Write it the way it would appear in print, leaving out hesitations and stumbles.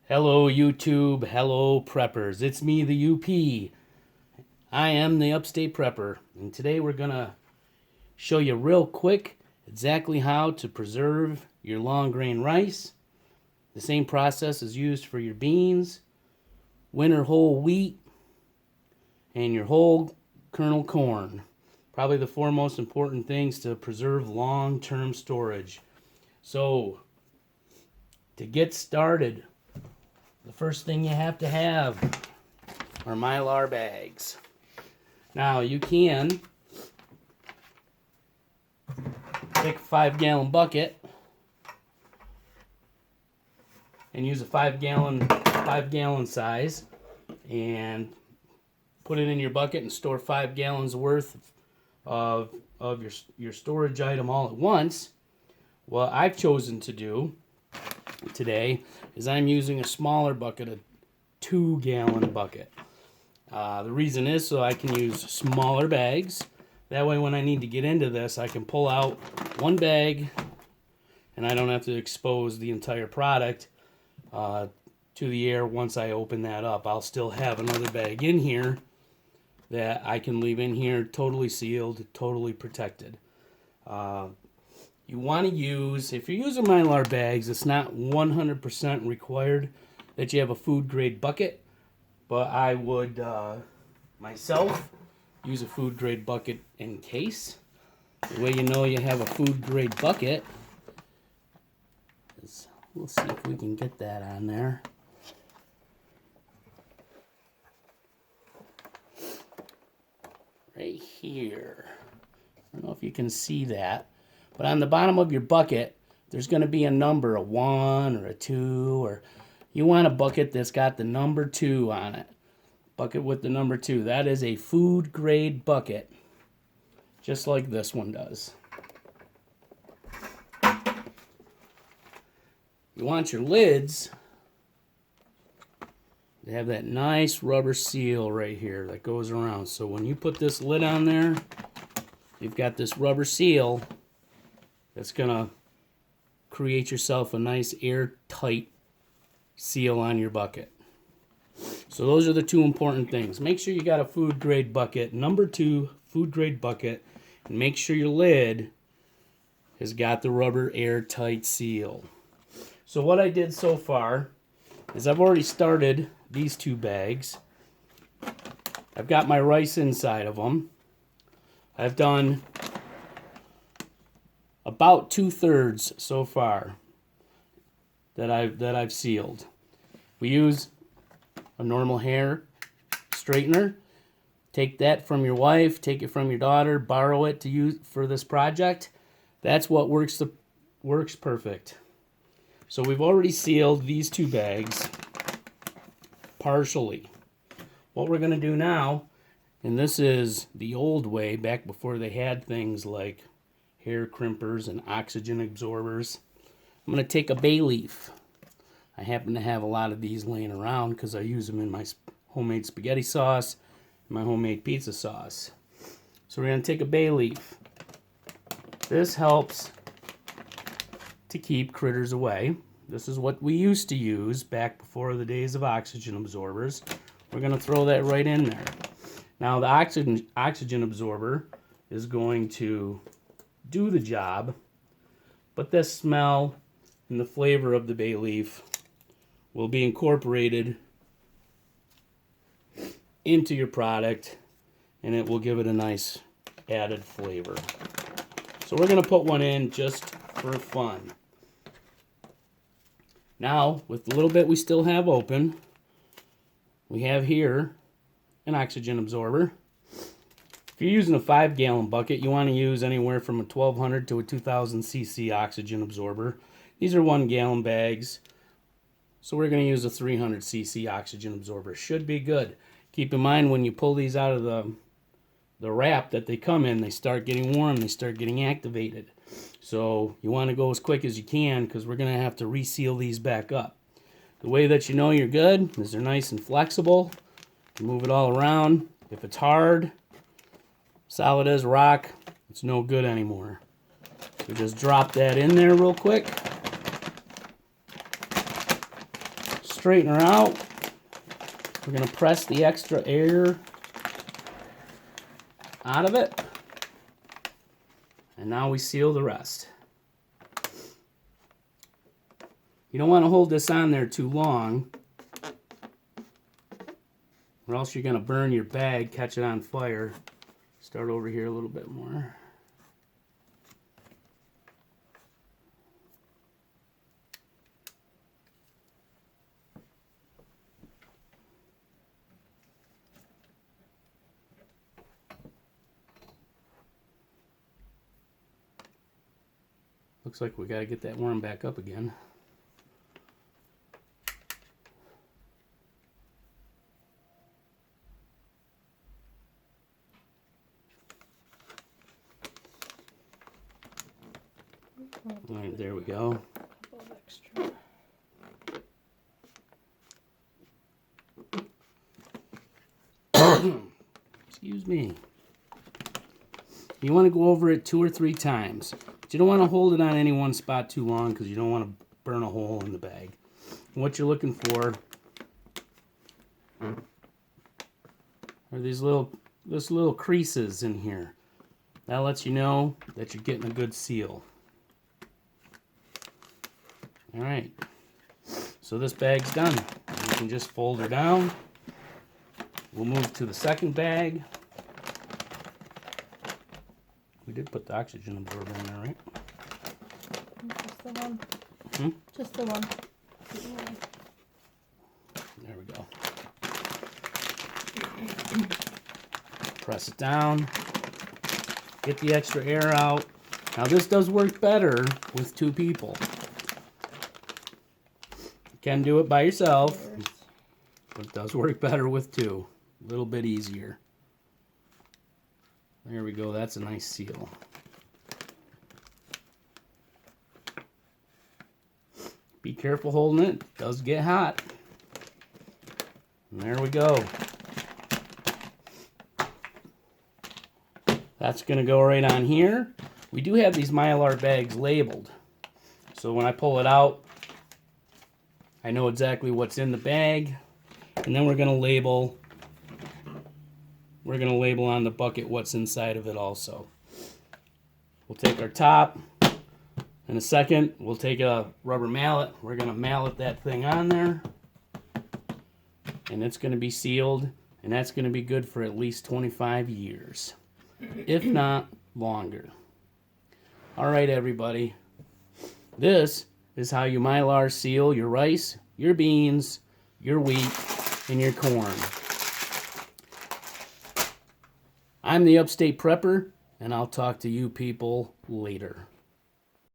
Hello YouTube, hello preppers. It's me, the UP. I am the Upstate Prepper, and today we're gonna show you real quick exactly how to preserve your long grain rice. The same process is used for your beans, winter whole wheat, and your whole kernel corn. Probably the four most important things to preserve long-term storage. So, to get started, the first thing you have to have are Mylar bags. Now you can take a 5-gallon bucket and use a 5-gallon size and put it in your bucket and store 5 gallons worth of your storage item all at once. What I've chosen to do today is I'm using a smaller bucket, a 2-gallon bucket. The reason is so I can use smaller bags. That way when I need to get into this, I can pull out one bag and I don't have to expose the entire product to the air once I open that up. I'll still have another bag in here that I can leave in here totally sealed, totally protected. You want to use, if you're using Mylar bags, it's not 100% required that you have a food grade bucket, but I would myself use a food grade bucket in case. The way you know you have a food grade bucket is, we'll see if we can get that on there. Right here. I don't know if you can see that. But on the bottom of your bucket, there's going to be a number, a 1 or a 2, or you want a bucket that's got the number 2 on it. Bucket with the number 2. That is a food grade bucket, just like this one does. You want your lids to have that nice rubber seal right here that goes around. So when you put this lid on there, you've got this rubber seal that's gonna create yourself a nice airtight seal on your bucket. So those are the two important things. Make sure you got a food grade bucket, number 2 food grade bucket, and make sure your lid has got the rubber airtight seal. So what I did so far is I've already started these 2 bags. I've got my rice inside of them. I've done about 2/3 so far that I've sealed. We use a normal hair straightener. Take that from your wife, take it from your daughter, borrow it to use for this project. That's what works perfect. So we've already sealed these 2 bags partially. What we're going to do now, and this is the old way back before they had things like hair crimpers and oxygen absorbers. I'm going to take a bay leaf. I happen to have a lot of these laying around because I use them in my homemade spaghetti sauce and my homemade pizza sauce. So we're going to take a bay leaf. This helps to keep critters away. This is what we used to use back before the days of oxygen absorbers. We're going to throw that right in there. Now the oxygen absorber is going to do the job, but the smell and the flavor of the bay leaf will be incorporated into your product, and it will give it a nice added flavor. So we're going to put one in just for fun. Now, with the little bit we still have open, we have here an oxygen absorber. If you're using a 5-gallon bucket, you want to use anywhere from a 1200 to a 2000 cc oxygen absorber. These are 1-gallon bags, so we're going to use a 300 cc oxygen absorber. Should be good. Keep in mind when you pull these out of the wrap that they come in, they start getting warm, they start getting activated. So you want to go as quick as you can because we're going to have to reseal these back up. The way that you know you're good is they're nice and flexible. You move it all around. If it's hard, solid as rock, it's no good anymore. So just drop that in there real quick. straightener out. We're going to press the extra air out of it. And now we seal the rest. You don't want to hold this on there too long, or else you're going to burn your bag, catch it on fire. Start over here a little bit more. Looks like we got to get that worm back up again. All right, there we go. Excuse me. You want to go over it 2 or 3 times. But you don't want to hold it on any one spot too long because you don't want to burn a hole in the bag. And what you're looking for are these little creases in here. That lets you know that you're getting a good seal. All right, so this bag's done. You can just fold her down. We'll move to the second bag. We did put the oxygen absorber in there, right? Just the one. Hmm? Just the one. There we go. Press it down. Get the extra air out. Now this does work better with 2 people. You can do it by yourself, but it does work better with 2. A little bit easier. There we go. That's a nice seal. Be careful holding it. It does get hot. And there we go. That's going to go right on here. We do have these Mylar bags labeled. So when I pull it out, I know exactly what's in the bag. And then we're going to label on the bucket what's inside of it also. We'll take our top. In a second, we'll take a rubber mallet. We're going to mallet that thing on there. And it's going to be sealed. And that's going to be good for at least 25 years. If not longer. All right, everybody. This is how you Mylar seal your rice, your beans, your wheat, and your corn. I'm the Upstate Prepper, and I'll talk to you people later.